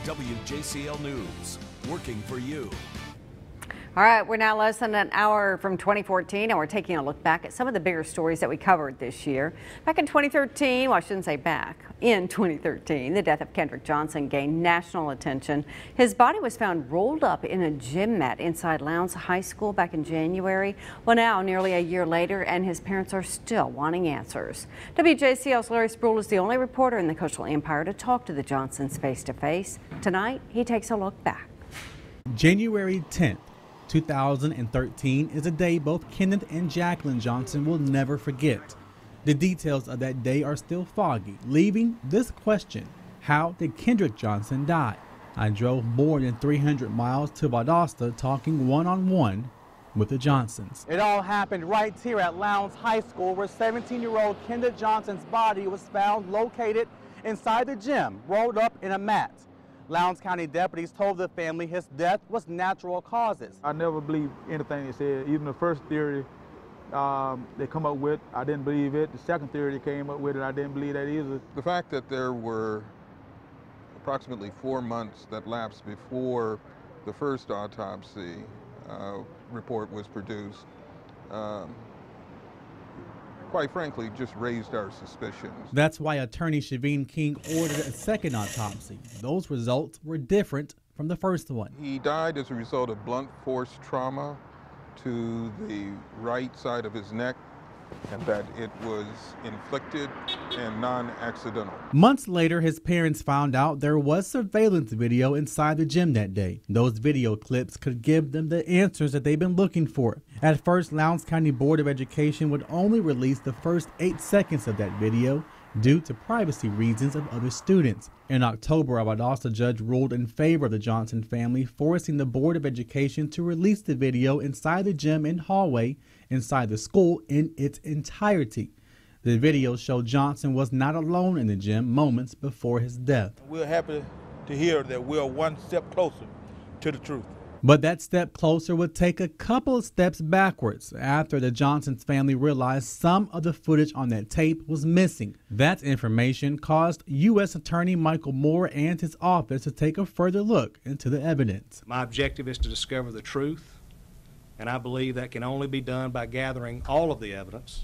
WJCL News, working for you. All right, we're now less than an hour from 2014, and we're taking a look back at some of the bigger stories that we covered this year. Back in 2013, well, I shouldn't say back, in 2013, the death of Kendrick Johnson gained national attention. His body was found rolled up in a gym mat inside Lowndes High School back in January. Well, now, nearly a year later, and his parents are still wanting answers. WJCL's Larry Spruill is the only reporter in the Coastal Empire to talk to the Johnsons face-to-face. Tonight, he takes a look back. January 10th. 2013 is a day both Kenneth and Jacqueline Johnson will never forget. The details of that day are still foggy, leaving this question: how did Kendrick Johnson die? I drove more than 300 miles to Valdosta talking one-on-one with the Johnsons. It all happened right here at Lowndes High School, where 17-year-old Kendrick Johnson's body was found located inside the gym, rolled up in a mat. Lowndes County deputies told the family his death was natural causes. I never believed anything they said. Even the first theory they come up with, I didn't believe it. The second theory they came up with, I didn't believe that either. The fact that there were approximately 4 months that lapsed before the first autopsy report was produced, quite frankly, just raised our suspicions. That's why attorney Shaveen King ordered a second autopsy. Those results were different from the first one. He died as a result of blunt force trauma to the right side of his neck, and that it was inflicted and non-accidental. Months later, his parents found out there was surveillance video inside the gym that day. Those video clips could give them the answers that they've been looking for. At first, Lowndes County Board of Education would only release the first 8 seconds of that video due to privacy reasons of other students. In October, a Valdosta judge ruled in favor of the Johnson family, forcing the Board of Education to release the video inside the gym and hallway inside the school in its entirety. The video showed Johnson was not alone in the gym moments before his death. We're happy to hear that we're one step closer to the truth. But that step closer would take a couple of steps backwards after the Johnsons family realized some of the footage on that tape was missing. That information caused U.S. Attorney Michael Moore and his office to take a further look into the evidence. My objective is to discover the truth, and I believe that can only be done by gathering all of the evidence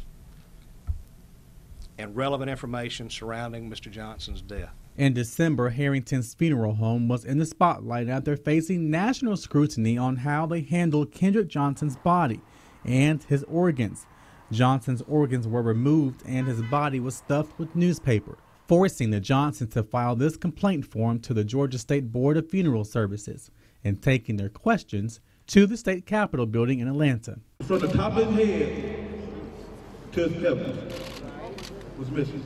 and relevant information surrounding Mr. Johnson's death. In December, Harrington's funeral home was in the spotlight after facing national scrutiny on how they handled Kendrick Johnson's body and his organs. Johnson's organs were removed and his body was stuffed with newspaper, forcing the Johnsons to file this complaint form to the Georgia State Board of Funeral Services and taking their questions to the state capitol building in Atlanta. From the top of his head to his pelvis was missing.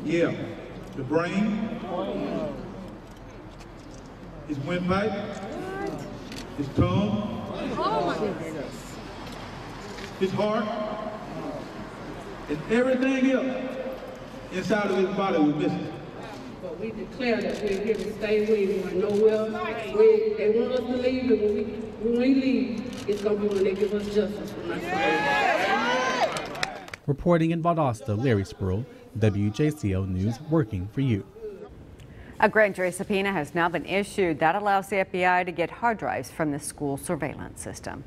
Yeah. The brain, his windpipe, his tongue, his heart, and everything else inside of his body was missing. But we declare that we're here to stay. We ain't going nowhere. They want us to leave, and when we leave, it's going to be when they give us justice for my son. Reporting in Valdosta, Larry Spruill, WJCL News, working for you. A grand jury subpoena has now been issued that allows the FBI to get hard drives from the school surveillance system.